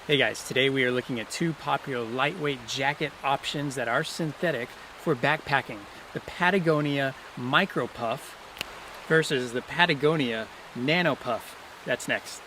Hey guys, today we are looking at two popular lightweight jacket options that are synthetic for backpacking. The Patagonia Micro Puff versus the Patagonia Nano Puff. That's next.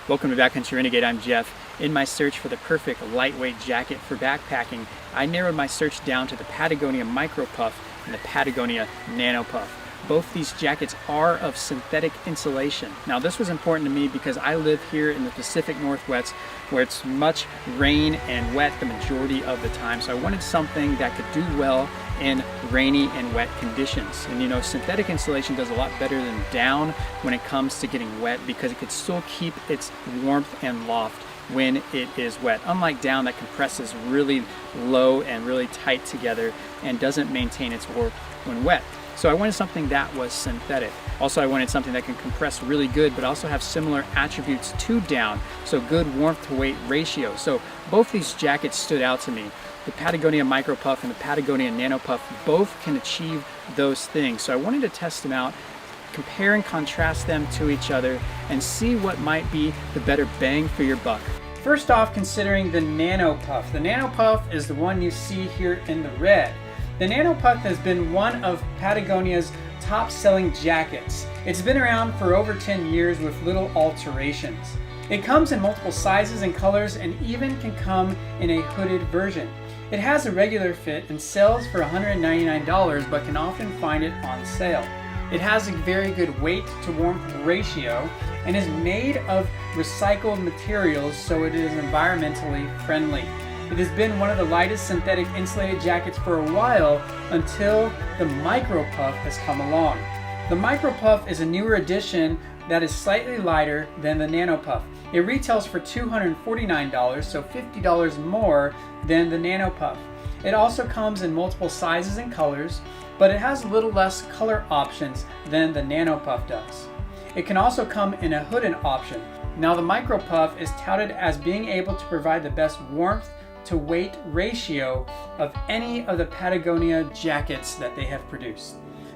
Welcome to Backcountry Renegade, I'm Jeff. In my search for the perfect lightweight jacket for backpacking, I narrowed my search down to the Patagonia Micro Puff and the Patagonia Nano Puff. Both these jackets are of synthetic insulation. Now this was important to me because I live here in the Pacific Northwest where it's much rain and wet the majority of the time. So I wanted something that could do well in rainy and wet conditions. And you know, synthetic insulation does a lot better than down when it comes to getting wet because it could still keep its warmth and loft when it is wet. Unlike down that compresses really low and really tight together and doesn't maintain its warmth when wet. So I wanted something that was synthetic. Also, I wanted something that can compress really good, but also have similar attributes to down, so good warmth to weight ratio. So both these jackets stood out to me. The Patagonia Micro Puff and the Patagonia Nano Puff both can achieve those things. So I wanted to test them out, compare and contrast them to each other, and see what might be the better bang for your buck. First off, considering the Nano Puff. The Nano Puff is the one you see here in the red. The Nano Puff has been one of Patagonia's top-selling jackets. It's been around for over 10 years with little alterations. It comes in multiple sizes and colors and even can come in a hooded version. It has a regular fit and sells for $199, but can often find it on sale. It has a very good weight to warmth ratio and is made of recycled materials, so it is environmentally friendly. It has been one of the lightest synthetic insulated jackets for a while until the Micro Puff has come along. The Micro Puff is a newer addition that is slightly lighter than the Nano Puff. It retails for $249, so $50 more than the Nano Puff. It also comes in multiple sizes and colors, but it has a little less color options than the Nano Puff does. It can also come in a hooded option. Now the Micro Puff is touted as being able to provide the best warmth to weight ratio of any of the Patagonia jackets that they have produced.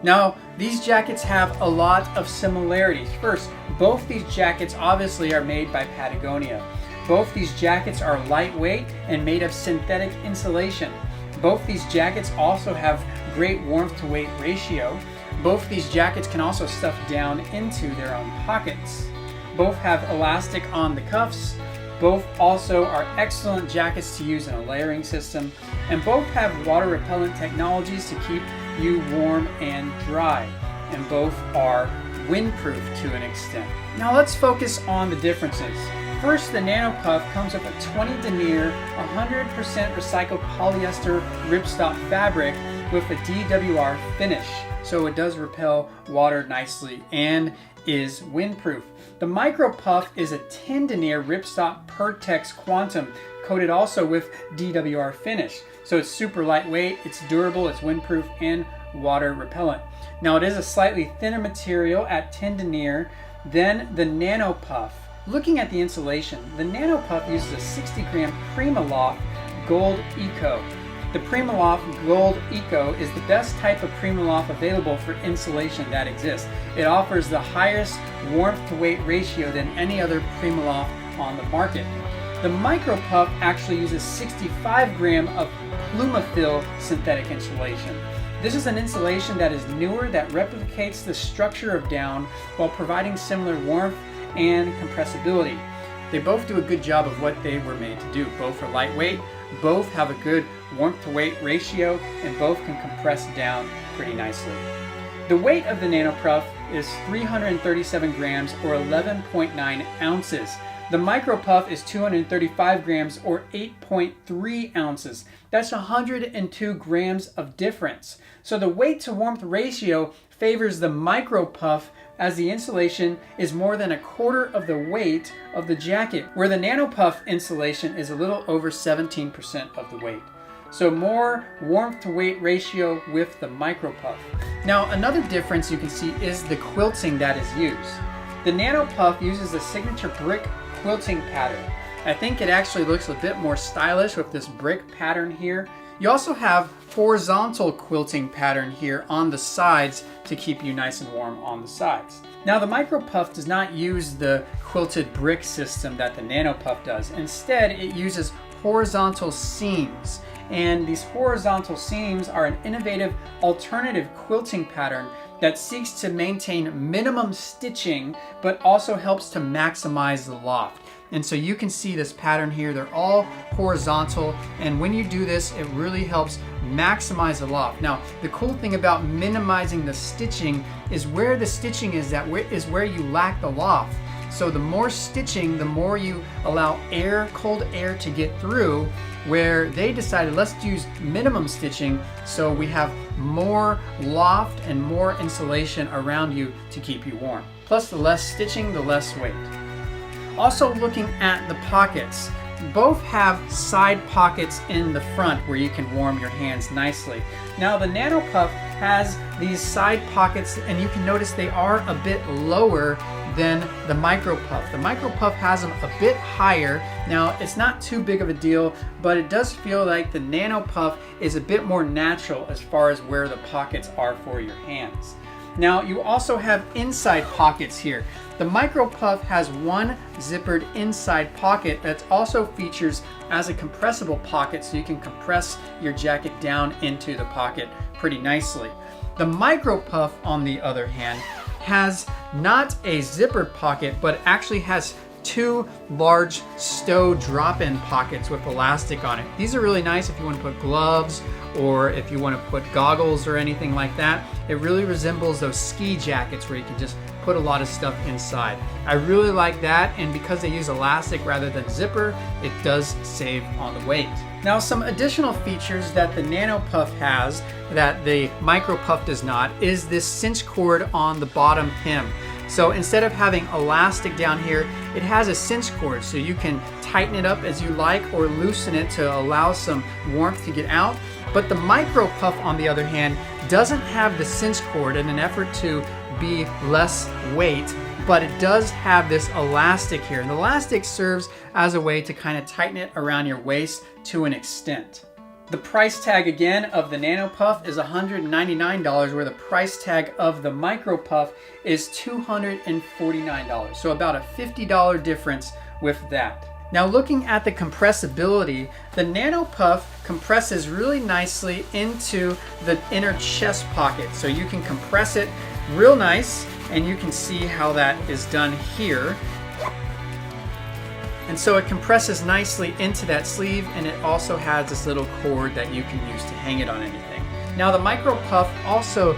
Now, these jackets have a lot of similarities. First, both these jackets obviously are made by Patagonia. Both these jackets are lightweight and made of synthetic insulation. Both these jackets also have great warmth to weight ratio. Both these jackets can also stuff down into their own pockets. Both have elastic on the cuffs. Both also are excellent jackets to use in a layering system, and both have water repellent technologies to keep you warm and dry, and both are windproof to an extent. Now let's focus on the differences. First, the Nano Puff comes with a 20 denier, 100% recycled polyester ripstop fabric with a DWR finish, so it does repel water nicely and is windproof. The Micro Puff is a 10 denier ripstop Pertex Quantum coated also with DWR finish. So it's super lightweight, it's durable, it's windproof, and water repellent. Now it is a slightly thinner material at 10 denier than the Nano Puff. Looking at the insulation, the Nano Puff uses a 60 gram PrimaLoft Gold Eco. The PrimaLoft Gold Eco is the best type of PrimaLoft available for insulation that exists. It offers the highest warmth to weight ratio than any other PrimaLoft on the market. The Micro Puff actually uses 65 gram of Plumafil synthetic insulation. This is an insulation that is newer that replicates the structure of down while providing similar warmth and compressibility. They both do a good job of what they were made to do. Both are lightweight, both have a good warmth to weight ratio, and both can compress down pretty nicely. The weight of the Nano Puff is 337 grams or 11.9 ounces. The Micro Puff is 235 grams or 8.3 ounces. That's 102 grams of difference. So the weight to warmth ratio favors the Micro Puff as the insulation is more than a quarter of the weight of the jacket, where the Nano Puff insulation is a little over 17% of the weight. So more warmth to weight ratio with the Micro Puff. Now another difference you can see is the quilting that is used. The Nano Puff uses a signature brick quilting pattern. I think it actually looks a bit more stylish with this brick pattern here. You also have horizontal quilting pattern here on the sides to keep you nice and warm on the sides. Now the Micro Puff does not use the quilted brick system that the Nano Puff does. Instead, it uses horizontal seams. And these horizontal seams are an innovative alternative quilting pattern that seeks to maintain minimum stitching, but also helps to maximize the loft. And so you can see this pattern here, they're all horizontal, and when you do this, it really helps maximize the loft. Now, the cool thing about minimizing the stitching is where the stitching is, where you lack the loft. So the more stitching, the more you allow air, cold air to get through, where they decided let's use minimum stitching so we have more loft and more insulation around you to keep you warm. Plus the less stitching, the less weight. Also looking at the pockets, both have side pockets in the front where you can warm your hands nicely. Now the Nano Puff has these side pockets, and you can notice they are a bit lower than the Micro Puff. The Micro Puff has them a bit higher. Now it's not too big of a deal, but it does feel like the Nano Puff is a bit more natural as far as where the pockets are for your hands. Now you also have inside pockets here. The Micro Puff has one zippered inside pocket that also features as a compressible pocket, so you can compress your jacket down into the pocket pretty nicely. The Micro Puff, on the other hand, has not a zippered pocket, but actually has two large stow drop-in pockets with elastic on it. These are really nice if you want to put gloves or if you want to put goggles or anything like that. It really resembles those ski jackets where you can just put a lot of stuff inside. I really like that, and because they use elastic rather than zipper, it does save on the weight. Now some additional features that the Nano Puff has that the Micro Puff does not is this cinch cord on the bottom hem. So instead of having elastic down here, it has a cinch cord, so you can tighten it up as you like or loosen it to allow some warmth to get out. But the Micro Puff, on the other hand, doesn't have the cinch cord in an effort to be less weight, but it does have this elastic here. And the elastic serves as a way to kind of tighten it around your waist to an extent. The price tag again of the Nano Puff is $199, where the price tag of the Micro Puff is $249. So about a $50 difference with that. Now looking at the compressibility, the Nano Puff compresses really nicely into the inner chest pocket. So you can compress it real nice, and you can see how that is done here. And so it compresses nicely into that sleeve, and it also has this little cord that you can use to hang it on anything. Now the Micro Puff also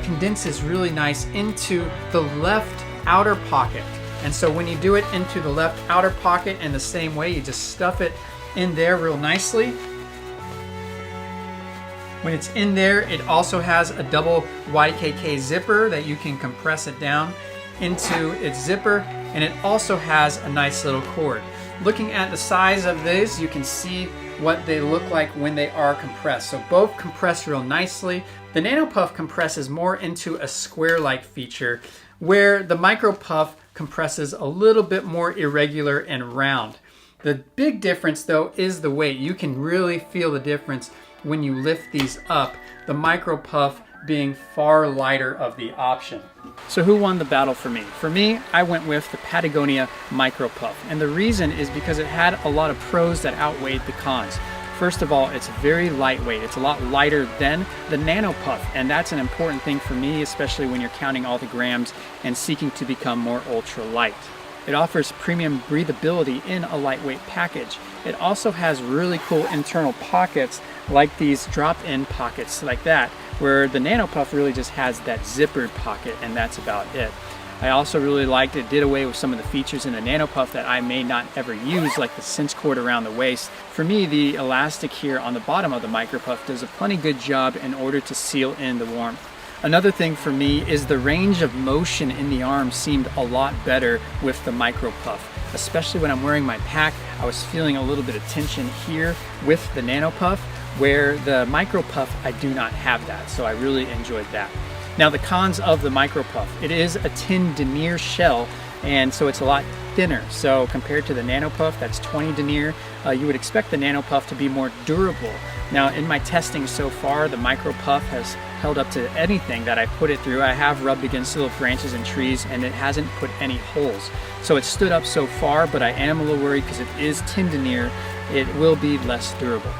condenses really nice into the left outer pocket. And so when you do it into the left outer pocket in the same way, you just stuff it in there real nicely. When it's in there, it also has a double YKK zipper that you can compress it down into its zipper, and it also has a nice little cord. Looking at the size of this, you can see what they look like when they are compressed. So both compress real nicely. The Nano Puff compresses more into a square-like feature, where the Micro Puff compresses a little bit more irregular and round. The big difference though is the weight. You can really feel the difference when you lift these up, the Micro Puff being far lighter of the option. So who won the battle for me? For me, I went with the Patagonia Micro Puff, and the reason is because it had a lot of pros that outweighed the cons. First of all, it's very lightweight. It's a lot lighter than the Nano Puff, and that's an important thing for me, especially when you're counting all the grams and seeking to become more ultra light. It offers premium breathability in a lightweight package. It also has really cool internal pockets like these drop-in pockets like that, where the Nano Puff really just has that zippered pocket, and that's about it. I also really liked it did away with some of the features in the Nano Puff that I may not ever use, like the cinch cord around the waist. For me, the elastic here on the bottom of the Micro Puff does a plenty good job in order to seal in the warmth. Another thing for me is the range of motion in the arm seemed a lot better with the Micro Puff. Especially when I'm wearing my pack, I was feeling a little bit of tension here with the Nano Puff, where the Micro Puff, I do not have that, so I really enjoyed that. Now the cons of the Micro Puff, it is a tin denier shell, and so it's a lot thinner. So compared to the Nano Puff, that's 20 denier, you would expect the Nano Puff to be more durable. Now in my testing so far, the micro puff has held up to anything that I put it through. I have rubbed against little branches and trees and it hasn't put any holes. So it stood up so far, but I am a little worried because it is tin veneer. It will be less durable.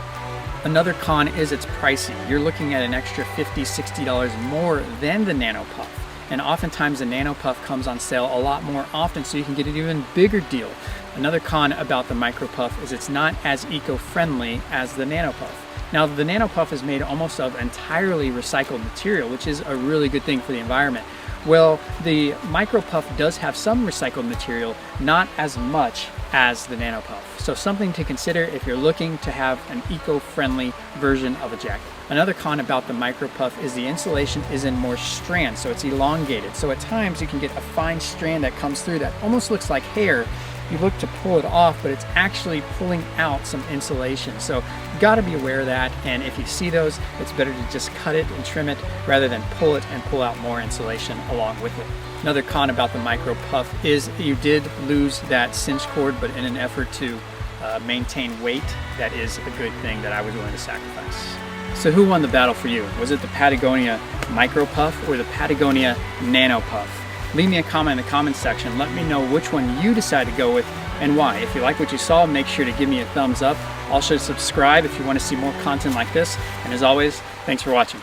Another con is it's pricey. You're looking at an extra $50, $60 more than the Nano Puff. And oftentimes the Nano Puff comes on sale a lot more often, so you can get an even bigger deal. Another con about the Micro Puff is it's not as eco-friendly as the Nano Puff. Now the Nano Puff is made almost of entirely recycled material, which is a really good thing for the environment. Well, the Micro Puff does have some recycled material, not as much as the Nano Puff. So something to consider if you're looking to have an eco-friendly version of a jacket. Another con about the Micro Puff is the insulation is in more strands, so it's elongated. So at times you can get a fine strand that comes through that almost looks like hair. You look to pull it off, but it's actually pulling out some insulation. So you gotta be aware of that, and if you see those, it's better to just cut it and trim it rather than pull it and pull out more insulation along with it. Another con about the Micro Puff is you did lose that cinch cord, but in an effort to maintain weight, that is a good thing that I was willing to sacrifice. So who won the battle for you? Was it the Patagonia Micro Puff or the Patagonia Nano Puff? Leave me a comment in the comments section. Let me know which one you decide to go with and why. If you like what you saw, make sure to give me a thumbs up. Also subscribe if you want to see more content like this. And as always, thanks for watching.